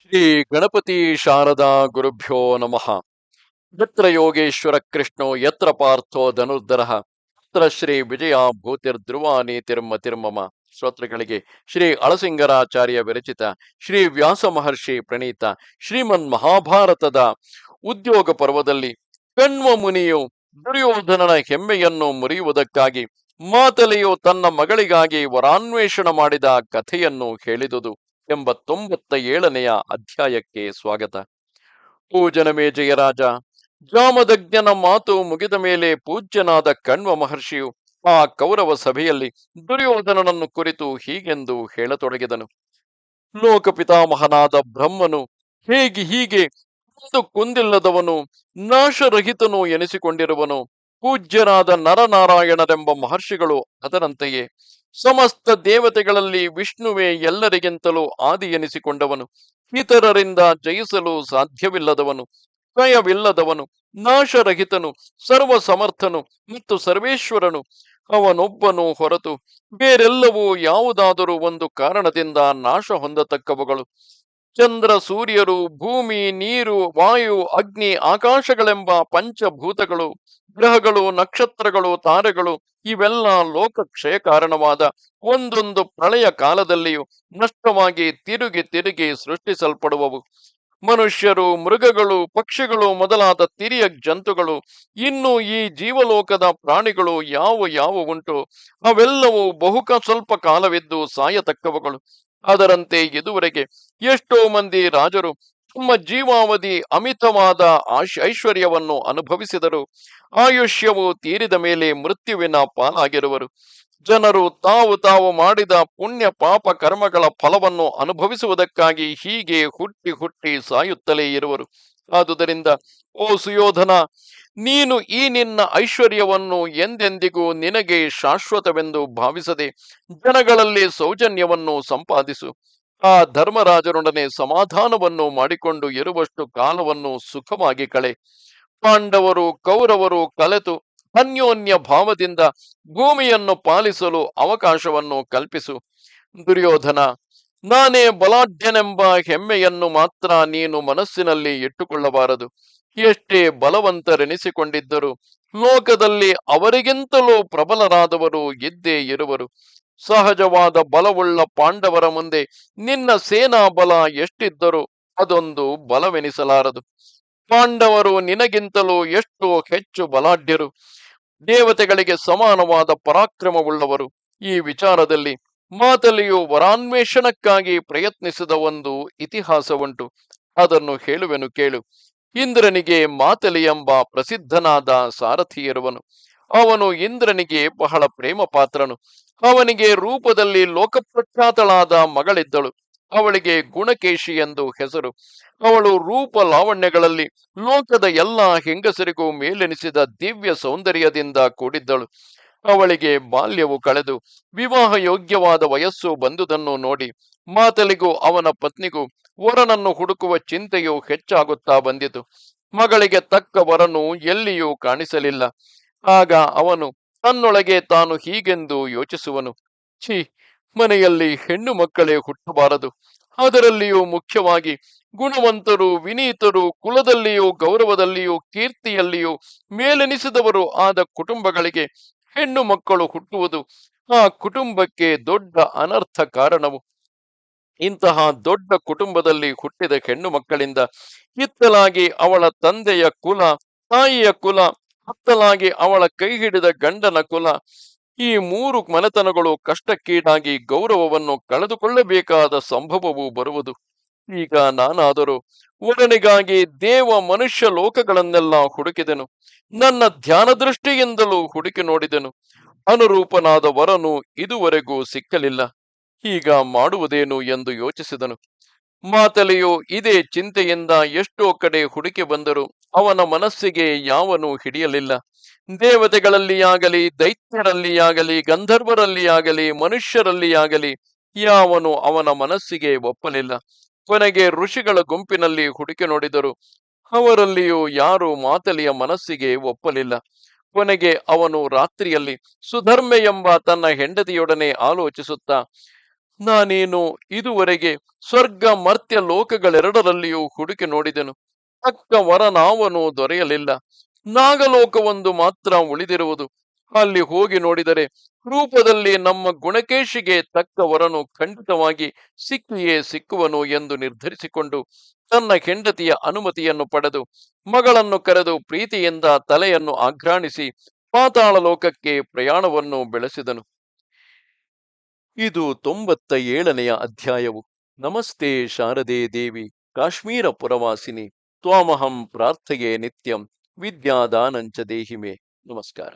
ಶ್ರೀ ಗಣಪತಿ ಶಾರದಾ ಗುರುಭ್ಯೋ ನಮಃ. ಯತ್ರ ಯೋಗೇಶ್ವರ ಕೃಷ್ಣೋ ಯತ್ರ ಪಾರ್ಥೋ ಧನುರ್ಧರಃ ತತ್ರ ಶ್ರೀ ವಿಜಯ ಭೂತಿರ್ಧ್ರುವ ನೀತಿರ್ಮತಿರ್ಮಮ. ಶ್ರೋತೃಗಳಿಗೆ ಶ್ರೀ ಅಳಸಿಂಗರಾಚಾರ್ಯ ವಿರಚಿತ ಶ್ರೀ ವ್ಯಾಸ ಮಹರ್ಷಿ ಪ್ರಣೀತ ಶ್ರೀಮನ್ ಮಹಾಭಾರತದ ಉದ್ಯೋಗ ಪರ್ವದಲ್ಲಿ ಕಣ್ವ ಮುನಿಯು ದುರ್ಯೋಧನನ ಹೆಮ್ಮೆಯನ್ನು ಮುರಿಯುವುದಕ್ಕಾಗಿ ಮಾತಲಿಯು ತನ್ನ ಮಗಳಿಗಾಗಿ ವರಾನ್ವೇಷಣ ಮಾಡಿದ ಕಥೆಯನ್ನು ಹೇಳಿದುದು ಎಂಬ 97ನೆಯ ಅಧ್ಯಾಯಕ್ಕೆ ಸ್ವಾಗತ. ಓ ಜನಮೇ ಜಯರಾಜ, ಜಾಮದಗ್ನನ ಮಾತು ಮುಗಿದ ಮೇಲೆ ಪೂಜ್ಯನಾದ ಕಣ್ವ ಮಹರ್ಷಿಯು ಆ ಕೌರವ ಸಭೆಯಲ್ಲಿ ದುರ್ಯೋಧನನನ್ನು ಕುರಿತು ಹೀಗೆಂದು ಹೇಳತೊಡಗಿದನು. ಲೋಕಪಿತಾಮಹನಾದ ಬ್ರಹ್ಮನು ಹೀಗೆ ಕುಂದಿಲ್ಲದವನು, ನಾಶರಹಿತನು ಎನಿಸಿಕೊಂಡಿರುವನು. ಪೂಜ್ಯರಾದ ನರನಾರಾಯಣರೆಂಬ ಮಹರ್ಷಿಗಳು ಅದರಂತೆಯೇ. ಸಮಸ್ತ ದೇವತೆಗಳಲ್ಲಿ ವಿಷ್ಣುವೇ ಎಲ್ಲರಿಗಿಂತಲೂ ಆದಿ ಎನಿಸಿಕೊಂಡವನು. ಇತರರಿಂದ ಜಯಿಸಲು ಸಾಧ್ಯವಿಲ್ಲದವನು, ಕ್ಷಯವಿಲ್ಲದವನು, ನಾಶರಹಿತನು, ಸರ್ವ ಸಮರ್ಥನು ಮತ್ತು ಸರ್ವೇಶ್ವರನು. ಅವನೊಬ್ಬನು ಹೊರತು ಬೇರೆಲ್ಲವೂ ಯಾವುದಾದರೂ ಒಂದು ಕಾರಣದಿಂದ ನಾಶ ಹೊಂದತಕ್ಕವುಗಳು. ಚಂದ್ರ, ಸೂರ್ಯರು, ಭೂಮಿ, ನೀರು, ವಾಯು, ಅಗ್ನಿ, ಆಕಾಶಗಳೆಂಬ ಪಂಚಭೂತಗಳು, ಗ್ರಹಗಳು, ನಕ್ಷತ್ರಗಳು, ತಾರೆಗಳು ಇವೆಲ್ಲ ಲೋಕ ಕ್ಷಯ ಕಾರಣವಾದ ಒಂದೊಂದು ಪ್ರಳಯ ಕಾಲದಲ್ಲಿಯೂ ನಷ್ಟವಾಗಿ ತಿರುಗಿ ತಿರುಗಿ ಸೃಷ್ಟಿಸಲ್ಪಡುವವು. ಮನುಷ್ಯರು, ಮೃಗಗಳು, ಪಕ್ಷಿಗಳು ಮೊದಲಾದ ತಿರಿಯ ಜಂತುಗಳು, ಇನ್ನು ಈ ಜೀವಲೋಕದ ಪ್ರಾಣಿಗಳು ಯಾವ ಉಂಟು ಅವೆಲ್ಲವೂ ಸ್ವಲ್ಪ ಕಾಲವಿದ್ದು ಸಾಯತಕ್ಕವುಗಳು. ಅದರಂತೆ ಇದುವರೆಗೆ ಎಷ್ಟೋ ಮಂದಿ ರಾಜರು ತಮ್ಮ ಜೀವಾವಧಿ ಅಮಿತವಾದ ಐಶ್ವರ್ಯವನ್ನು ಅನುಭವಿಸಿದರು. ಆಯುಷ್ಯವು ತೀರಿದ ಮೇಲೆ ಮೃತ್ಯುವಿನ ಪಾಲಾಗಿರುವರು. ಜನರು ತಾವು ಮಾಡಿದ ಪುಣ್ಯ ಪಾಪ ಕರ್ಮಗಳ ಫಲವನ್ನು ಅನುಭವಿಸುವುದಕ್ಕಾಗಿ ಹೀಗೆ ಹುಟ್ಟಿ ಹುಟ್ಟಿ ಸಾಯುತ್ತಲೇ ಇರುವರು. ಆದುದರಿಂದ ಓ ಸುಯೋಧನ, ನೀನು ಈ ನಿನ್ನ ಐಶ್ವರ್ಯವನ್ನು ಎಂದೆಂದಿಗೂ ನಿನಗೆ ಶಾಶ್ವತವೆಂದು ಭಾವಿಸದೆ ಜನಗಳಲ್ಲಿ ಸೌಜನ್ಯವನ್ನು ಸಂಪಾದಿಸು. ಆ ಧರ್ಮರಾಜನೊಡನೆ ಸಮಾಧಾನವನ್ನು ಮಾಡಿಕೊಂಡು ಇರುವಷ್ಟು ಕಾಲವನ್ನು ಸುಖವಾಗಿ ಕಳೆ. ಪಾಂಡವರು ಕೌರವರು ಕಲೆತು ಅನ್ಯೋನ್ಯ ಭಾವದಿಂದ ಭೂಮಿಯನ್ನು ಪಾಲಿಸಲು ಅವಕಾಶವನ್ನು ಕಲ್ಪಿಸು. ದುರ್ಯೋಧನ, ನಾನೇ ಬಲಾಢ್ಯನೆಂಬ ಹೆಮ್ಮೆಯನ್ನು ಮಾತ್ರ ನೀನು ಮನಸ್ಸಿನಲ್ಲಿ ಇಟ್ಟುಕೊಳ್ಳಬಾರದು. ಎಷ್ಟೇ ಬಲವಂತರೆನಿಸಿಕೊಂಡಿದ್ದರೂ ಲೋಕದಲ್ಲಿ ಅವರಿಗಿಂತಲೂ ಪ್ರಬಲರಾದವರು ಇದ್ದೇ ಇರುವರು. ಸಹಜವಾದ ಬಲವುಳ್ಳ ಪಾಂಡವರ ಮುಂದೆ ನಿನ್ನ ಸೇನಾ ಬಲ ಎಷ್ಟಿದ್ದರೂ ಅದೊಂದು ಬಲವೆನಿಸಲಾರದು. ಪಾಂಡವರು ನಿನಗಿಂತಲೂ ಎಷ್ಟೋ ಹೆಚ್ಚು ಬಲಾಢ್ಯರು, ದೇವತೆಗಳಿಗೆ ಸಮಾನವಾದ ಪರಾಕ್ರಮವುಳ್ಳವರು. ಈ ವಿಚಾರದಲ್ಲಿ ಮಾತಲಿಯು ವರಾನ್ವೇಷಣಕ್ಕಾಗಿ ಪ್ರಯತ್ನಿಸಿದ ಒಂದು ಇತಿಹಾಸವುಂಟು. ಅದನ್ನು ಹೇಳುವೆನು ಕೇಳು. ಇಂದ್ರನಿಗೆ ಮಾತಲಿ ಎಂಬ ಪ್ರಸಿದ್ಧನಾದ ಸಾರಥಿ ಇರುವನು. ಅವನು ಇಂದ್ರನಿಗೆ ಬಹಳ ಪ್ರೇಮ ಪಾತ್ರನು. ಅವನಿಗೆ ರೂಪದಲ್ಲಿ ಲೋಕಪ್ರಖ್ಯಾತಳಾದ ಮಗಳಿದ್ದಳು. ಅವಳಿಗೆ ಗುಣಕೇಶಿ ಎಂದು ಹೆಸರು. ಅವಳು ರೂಪ ಲಾವಣ್ಯಗಳಲ್ಲಿ ಲೋಕದ ಎಲ್ಲಾ ಹೆಂಗಸರಿಗೂ ಮೇಲೆನಿಸಿದ ದಿವ್ಯ ಸೌಂದರ್ಯದಿಂದ ಕೂಡಿದ್ದಳು. ಅವಳಿಗೆ ಬಾಲ್ಯವು ಕಳೆದು ವಿವಾಹ ಯೋಗ್ಯವಾದ ವಯಸ್ಸು ಬಂದುದನ್ನು ನೋಡಿ ಮಾತಲಿಗೂ ಅವನ ಪತ್ನಿಗೂ ವರನನ್ನು ಹುಡುಕುವ ಚಿಂತೆಯು ಹೆಚ್ಚಾಗುತ್ತಾ ಬಂದಿತು. ಮಗಳಿಗೆ ತಕ್ಕ ವರನು ಎಲ್ಲಿಯೂ ಕಾಣಿಸಲಿಲ್ಲ. ಆಗ ಅವನು ತನ್ನೊಳಗೆ ತಾನು ಹೀಗೆಂದು ಯೋಚಿಸುವನು. ಛೀ, ಮನೆಯಲ್ಲಿ ಹೆಣ್ಣು ಮಕ್ಕಳೇ ಹುಟ್ಟಬಾರದು. ಅದರಲ್ಲಿಯೂ ಮುಖ್ಯವಾಗಿ ಗುಣವಂತರು, ವಿನೀತರು, ಕುಲದಲ್ಲಿಯೂ ಗೌರವದಲ್ಲಿಯೂ ಕೀರ್ತಿಯಲ್ಲಿಯೂ ಮೇಲೆನಿಸಿದವರು ಆದ ಕುಟುಂಬಗಳಿಗೆ ಹೆಣ್ಣು ಮಕ್ಕಳು ಹುಟ್ಟುವುದು ಆ ಕುಟುಂಬಕ್ಕೆ ದೊಡ್ಡ ಅನರ್ಥ ಕಾರಣವು. ಇಂತಹ ದೊಡ್ಡ ಕುಟುಂಬದಲ್ಲಿ ಹುಟ್ಟಿದ ಹೆಣ್ಣು ಮಕ್ಕಳಿಂದ ಇತ್ತಲಾಗಿ ಅವಳ ತಂದೆಯ ಕುಲ, ತಾಯಿಯ ಕುಲ, ಹತ್ತಲಾಗಿ ಅವಳ ಕೈ ಹಿಡಿದ ಗಂಡನ ಕುಲ, ಈ 3 ಮನೆತನಗಳು ಕಷ್ಟಕ್ಕೀಡಾಗಿ ಗೌರವವನ್ನು ಕಳೆದುಕೊಳ್ಳಬೇಕಾದ ಸಂಭವವು ಬರುವುದು. ಈಗ ನಾನಾದರೂ ವರನಿಗಾಗಿ ದೇವ ಮನುಷ್ಯ ಲೋಕಗಳನ್ನೆಲ್ಲ ಹುಡುಕಿದೆನು. ನನ್ನ ಧ್ಯಾನ ದೃಷ್ಟಿಯಿಂದಲೂ ಹುಡುಕಿ ನೋಡಿದೆನು. ಅನುರೂಪನಾದ ವರನು ಇದುವರೆಗೂ ಸಿಕ್ಕಲಿಲ್ಲ. ಈಗ ಮಾಡುವುದೇನು ಎಂದು ಯೋಚಿಸಿದನು. ಮಾತಲಿಯು ಇದೇ ಚಿಂತೆಯಿಂದ ಎಷ್ಟೋ ಕಡೆ ಹುಡುಕಿ ಬಂದರೂ ಅವನ ಮನಸ್ಸಿಗೆ ಯಾವನೂ ಹಿಡಿಯಲಿಲ್ಲ. ದೇವತೆಗಳಲ್ಲಿಯಾಗಲಿ, ದೈತ್ಯರಲ್ಲಿಯಾಗಲಿ, ಗಂಧರ್ವರಲ್ಲಿಯಾಗಲಿ, ಮನುಷ್ಯರಲ್ಲಿಯಾಗಲಿ ಯಾವನು ಅವನ ಮನಸ್ಸಿಗೆ ಒಪ್ಪಲಿಲ್ಲ. ಕೊನೆಗೆ ಋಷಿಗಳ ಗುಂಪಿನಲ್ಲಿ ಹುಡುಕಿ ನೋಡಿದರು. ಅವರಲ್ಲಿಯೂ ಯಾರು ಮಾತಲಿಯ ಮನಸ್ಸಿಗೆ ಒಪ್ಪಲಿಲ್ಲ. ಕೊನೆಗೆ ಅವನು ರಾತ್ರಿಯಲ್ಲಿ ಸುಧರ್ಮೆ ಎಂಬ ತನ್ನ ಹೆಂಡತಿಯೊಡನೆ ಆಲೋಚಿಸುತ್ತಾ, ನಾನೇನು ಇದುವರೆಗೆ ಸ್ವರ್ಗ ಮರ್ತ್ಯ ಲೋಕಗಳೆರಡರಲ್ಲಿಯೂ ಹುಡುಕಿ ನೋಡಿದೆನು. ತಕ್ಕ ವರನಾವನು ದೊರೆಯಲಿಲ್ಲ. ನಾಗಲೋಕವೊಂದು ಮಾತ್ರ ಉಳಿದಿರುವುದು. ಅಲ್ಲಿ ಹೋಗಿ ನೋಡಿದರೆ ರೂಪದಲ್ಲಿ ನಮ್ಮ ಗುಣಕೇಶಿಗೆ ತಕ್ಕ ವರನು ಖಂಡಿತವಾಗಿ ಸಿಕ್ಕಿಯೇ ಸಿಕ್ಕುವನು ಎಂದು ನಿರ್ಧರಿಸಿಕೊಂಡು ತನ್ನ ಹೆಂಡತಿಯ ಅನುಮತಿಯನ್ನು ಪಡೆದು ಮಗಳನ್ನು ಕರೆದು ಪ್ರೀತಿಯಿಂದ ತಲೆಯನ್ನು ಆಘ್ರಾಣಿಸಿ ಪಾತಾಳ ಲೋಕಕ್ಕೆ ಪ್ರಯಾಣವನ್ನು ಬೆಳೆಸಿದನು. ಇದು 97ನೆಯ ಅಧ್ಯಾಯವು. ನಮಸ್ತೆ ಶಾರದೆ ದೇವಿ, ಕಾಶ್ಮೀರ ಪುರವಾಸಿನಿ, ತ್ವಾಮಹಂ ಪ್ರಾರ್ಥೆಯೇ ನಿತ್ಯಂ, ವಿದ್ಯಾದಾನಂಚ ದೇಹಿಮೆ. ನಮಸ್ಕಾರ.